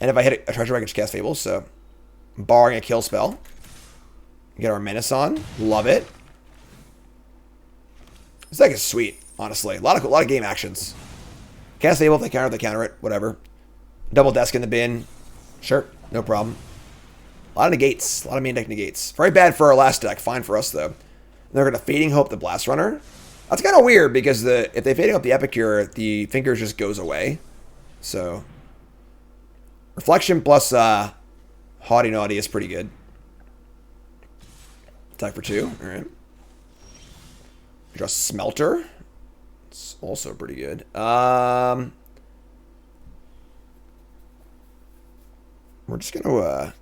And if I hit a treasure, I can just cast Fables. So, barring a kill spell. Get our Menace on. Love it. This deck is sweet, honestly. A lot of game actions. Cast Fable. If they counter it. Whatever. Double desk in the bin. Sure. No problem. A lot of negates. A lot of main deck negates. Very bad for our last deck. Fine for us, though. They're going to Fading Hope the Blast Runner. That's kind of weird because if they Fading Hope the Epicure, the Fingers just goes away. So, Reflection plus Haughty Naughty is pretty good. Attack for 2. All right. Draw Smelter. It's also pretty good. We're just gonna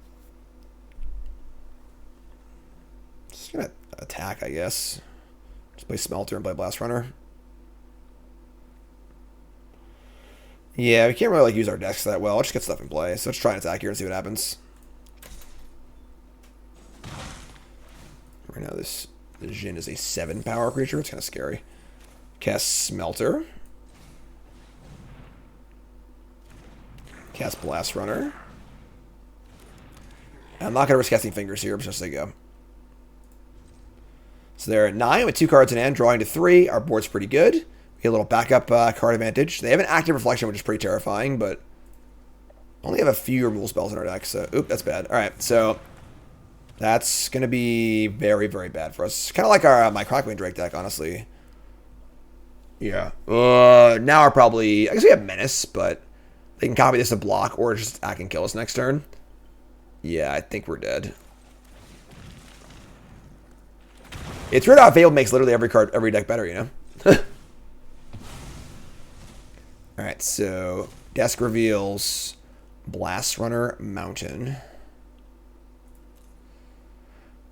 attack, I guess. Just play Smelter and play Blast Runner. Yeah, we can't really like use our decks that well. Let's just get stuff in play. So let's try and attack here and see what happens. Right now, the Jin is a 7 power creature. It's kind of scary. Cast Smelter. Cast Blast Runner. I'm not going to risk casting Fingers here, but just they go. So they're at 9 with 2 cards in hand, drawing to 3. Our board's pretty good. We get a little backup card advantage. They have an active Reflection, which is pretty terrifying, but only have a few removal spells in our deck, so oop, that's bad. All right, so that's going to be very, very bad for us. Kind of like our my Crockwing Drake deck, honestly. Yeah. Now we're probably... I guess we have Menace, but they can copy this to block or just attack and kill us next turn. Yeah, I think we're dead. It's weird how Fable makes literally every deck better, you know? Alright, so desk reveals Blast Runner Mountain.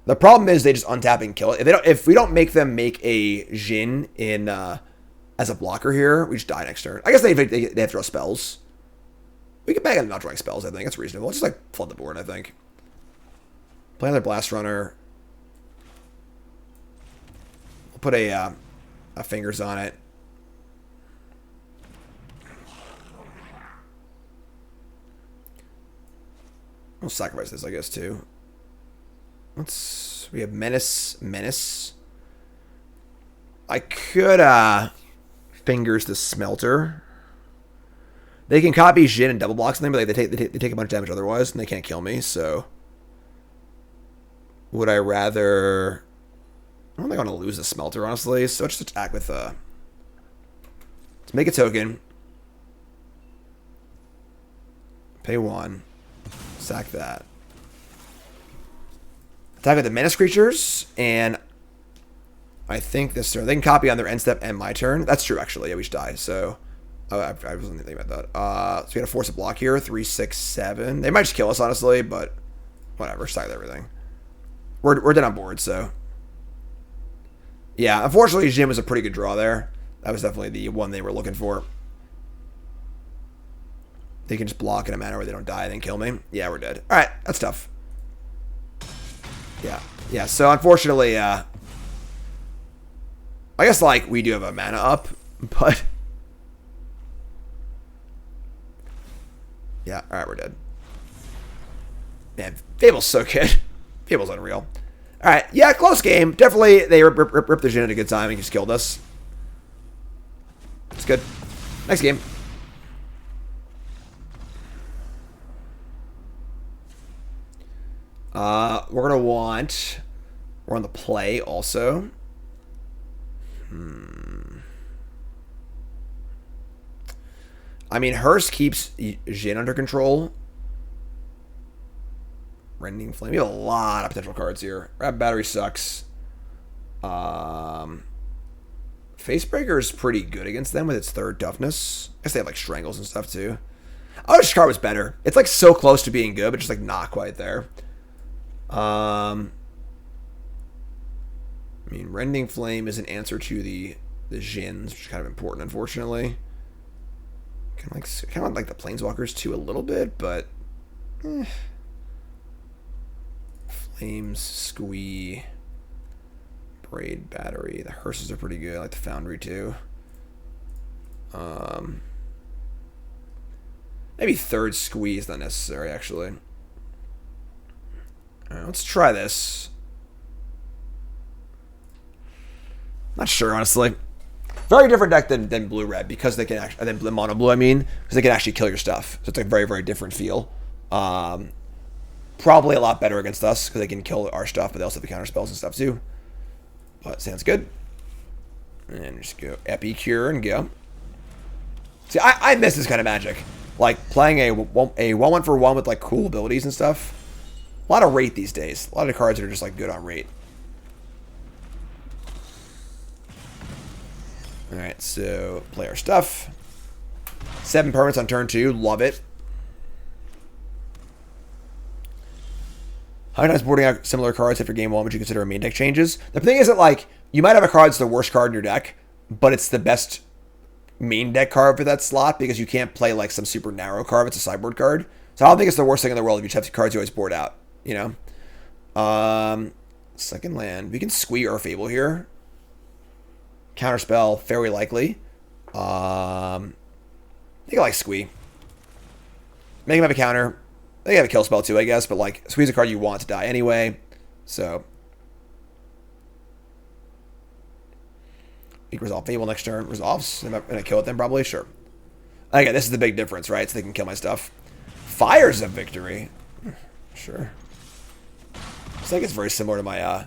The problem is they just untap and kill it. If we don't make them make a Jin in as a blocker here, we just die next turn. I guess they have to draw spells. We can bang on not drawing spells, I think. That's reasonable. Let's just like flood the board, I think. Play another Blast Runner. We'll put a Fingers on it. We'll sacrifice this, I guess, too. We have Menace. I could Fingers the Smelter. They can copy Jin and double blocks them, but they take a bunch of damage otherwise, and they can't kill me, so... Would I rather... I don't think I want to lose the Smelter, honestly, so let's just attack with... Let's make a token. Pay 1. Sack that. Attack with the Menace creatures, and... I think this turn... They can copy on their end step and my turn. That's true, actually. Yeah, we should die, so... Oh, I wasn't thinking about that. So we got to force a block here. 3, 6, 7. They might just kill us, honestly, but whatever. Style everything. We're dead on board, so. Yeah, unfortunately, Jin was a pretty good draw there. That was definitely the one they were looking for. They can just block in a manner where they don't die and then kill me. Yeah, we're dead. All right, that's tough. Yeah. So unfortunately, I guess like we do have a mana up, but. Yeah, alright, we're dead. Man, Fable's so good. Fable's unreal. Alright, yeah, close game. Definitely, they ripped the Jin at a good time and just killed us. It's good. Next game. We're going to want... We're on the play also. I mean, Hearst keeps Jin under control. Rending Flame. We have a lot of potential cards here. Rapid Battery sucks. Facebreaker is pretty good against them with its 3rd toughness. I guess they have like Strangles and stuff too. Oh, this card was better. It's like so close to being good, but just like not quite there. I mean, Rending Flame is an answer to the Jins, which is kind of important, unfortunately. Kind of like the Planeswalkers too a little bit, but Flames, Squee, Braid Battery. The Hearses are pretty good. I like the Foundry too. Maybe 3rd Squee is not necessary, actually. All right, let's try this. Not sure, honestly. Very different deck than blue-red because they can actually, than mono-blue, I mean, because they can actually kill your stuff. So it's a very, very different feel. Probably a lot better against us because they can kill our stuff, but they also have the counterspells and stuff too. But sounds good. And just go Epicure and go. See, I miss this kind of magic. Like playing a 1/1 for 1 with like cool abilities and stuff. A lot of rate these days. A lot of cards that are just like good on rate. Alright, so play our stuff. 7 permanents on turn 2. Love it. How many times boarding out similar cards after game 1 would you consider a main deck changes? The thing is that, like, you might have a card that's the worst card in your deck, but it's the best main deck card for that slot because you can't play, like, some super narrow card. It's a sideboard card. So I don't think it's the worst thing in the world if you just have cards you always board out, you know? Second land. We can squee our Fable here. Counterspell, very likely. I think I like squee. Make him have a counter. They have a kill spell too, I guess, but like squeeze a card you want to die anyway. So we can resolve Fable next turn. Resolves. Am I gonna kill it then? Probably. Sure. Again, this is the big difference, right? So they can kill my stuff. Fire's a victory. Sure. Looks like it's very similar to my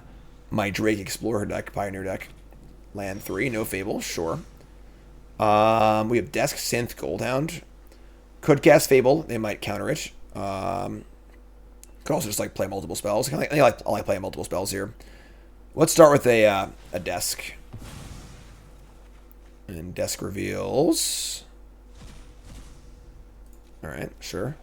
my Drake Explorer deck, Pioneer deck. Land 3, no Fable. Sure. We have Desk, Synth, Goldhound. Could cast Fable. They might counter it. Could also just like play multiple spells. I like playing multiple spells here. Let's start with a Desk. And Desk reveals. All right, sure.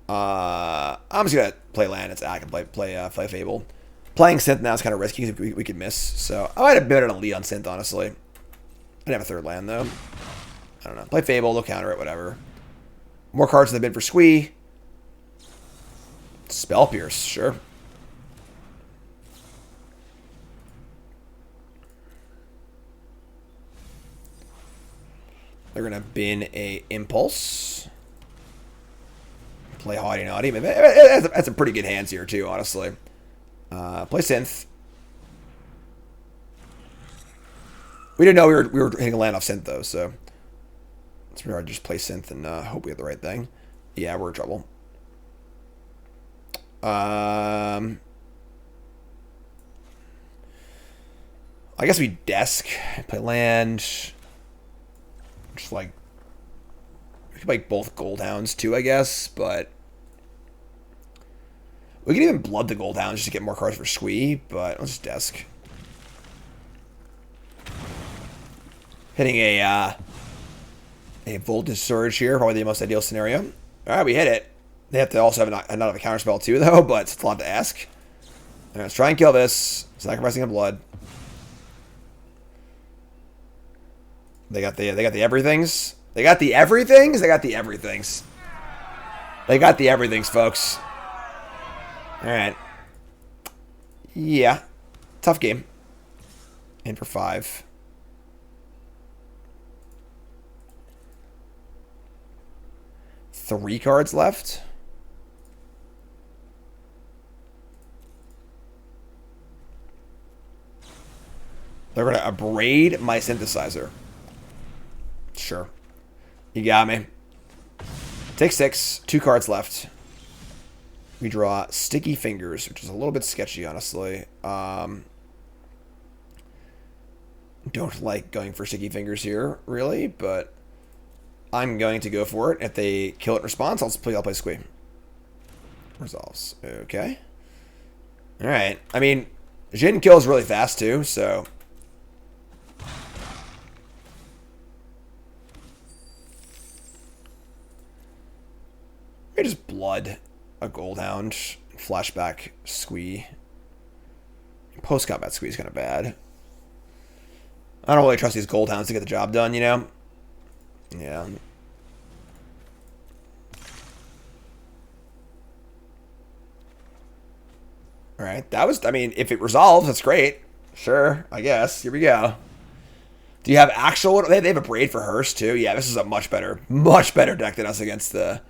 I'm just gonna play land. I can play Fable. Playing Synth now is kind of risky because we could miss. So I might have been able to lead on Synth, honestly. I didn't have a third land though. I don't know. Play Fable. They'll counter it. Whatever. More cards than they've been for Squee. Spell Pierce, sure. They're gonna bin a Impulse. Play Haughty Naughty. That's a pretty good hands here too, honestly. Play Synth. We didn't know we were hitting a land off Synth though, so it's pretty hard to just play Synth and hope we get the right thing. Yeah, we're in trouble. I guess we Desk, play land. Just like we could like both Goldhounds too, I guess, but we could even blood the Goldhounds just to get more cards for Squee, but let's just Desk. Hitting a Voltage Surge here, probably the most ideal scenario. All right, we hit it. They have to also have another counterspell too, though, but it's a lot to ask. All right, let's try and kill this, sacrificing a blood. They got the everythings. They got the everythings. They got the everythings. They got the everythings, folks. All right. Yeah, tough game. In for 5. Three cards left. They're going to abrade my synthesizer. Sure. You got me. Take 6. 2 cards left. We draw Sticky Fingers, which is a little bit sketchy, honestly. Don't like going for Sticky Fingers here, really, but I'm going to go for it. If they kill it in response, I'll play Squee. Resolves. Okay. Alright. I mean, Jin kills really fast, too, so maybe just blood a Goldhound. Flashback Squee. Post-combat Squee is kind of bad. I don't really trust these Goldhounds to get the job done, you know? Yeah. Alright, that was, I mean, if it resolves, that's great. Sure, I guess. Here we go. Do you have actual, they have a Braid for Hearst, too? Yeah, this is a much better deck than us against than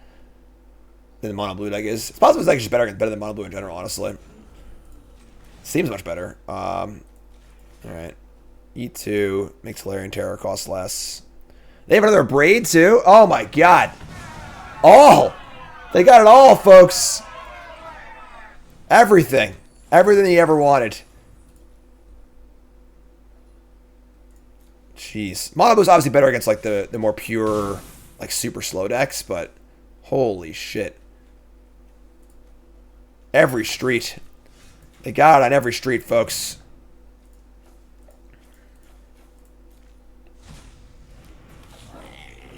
the Mono Blue deck is. It's possible it's actually just better than Mono Blue in general, honestly. Seems much better. Alright. E2 makes Hilarion Terror cost less. They have another Braid, too? Oh, my God. All! They got it all, folks. Everything. Everything you ever wanted. Jeez. Mono Blue's obviously better against, like, the more pure, like, super slow decks, but holy shit. Every street. They got it on every street, folks.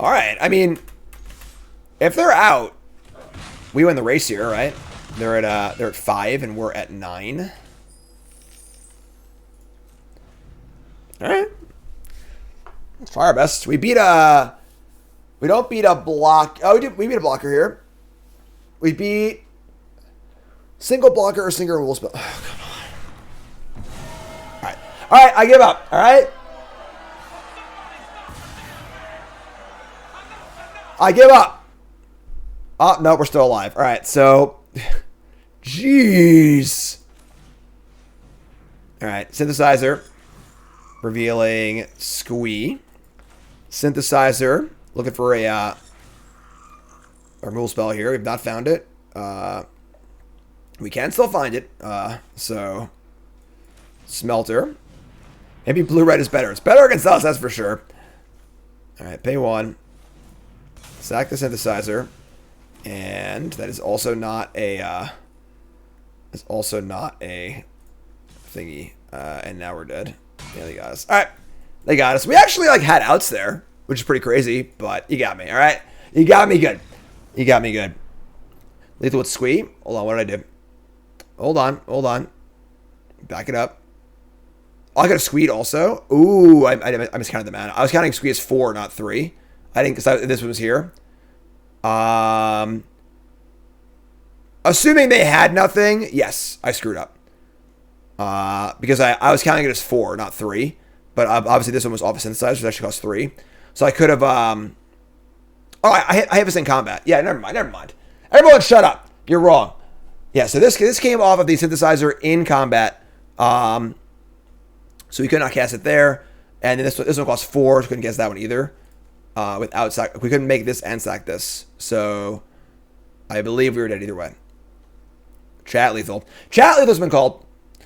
All right. I mean, if they're out, we win the race here, right? They're at 5 and we're at 9. All right. Let's try our best. We beat a. We don't beat a block. Oh, we beat a blocker here. We beat single blocker or single rule spell. Oh, come on. All right. All right. I give up. All right. I give up. Oh, no, we're still alive. All right, so, jeez. All right, synthesizer, revealing Squee. Synthesizer, looking for a removal spell here. We've not found it. We can still find it. So, Smelter. Maybe blue-red is better. It's better against us, that's for sure. All right, pay 1. Sack the synthesizer, and that is also not a thingy. And now we're dead. Yeah, they got us. All right, they got us. We actually like had outs there, which is pretty crazy, but you got me. All right, you got me good. You got me good. Lethal with Squee. Hold on, what did I do? Hold on. Back it up. Oh, I got a Squeed also. Ooh, I miscounted the mana. I was counting Squee as 4, not 3. I didn't, because this one was here. Assuming they had nothing, yes, I screwed up. Because I was counting it as 4, not 3. But obviously this one was off a synthesizer, so that should cost 3. So I could have, oh, I have this in combat. Yeah, never mind. Everyone shut up. You're wrong. Yeah, so this came off of the synthesizer in combat. So we could not cast it there. And then this one cost 4, so couldn't cast that one either. Without sack, we couldn't make this and sack this, so I believe we were dead either way. Chat lethal's been called,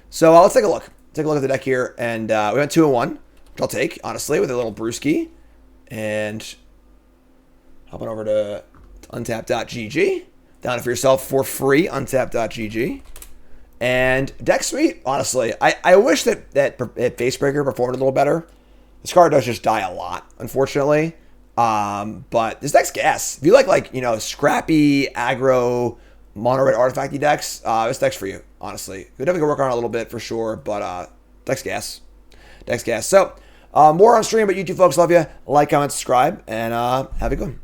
so let's take a look. Take a look at the deck here, and we went 2-1, which I'll take honestly with a little brewski, and hopping over to untap.gg, down it for yourself for free, untap.gg, and deck suite. Honestly, I wish that Facebreaker performed a little better. This card does just die a lot, unfortunately. But this deck's gas. If you like, Scrappy, Aggro, mono red artifacty decks, this deck's for you, honestly. We definitely can work on it a little bit for sure, but deck's gas. So, more on stream, but you two folks, love you. Like, comment, subscribe, and have a good one.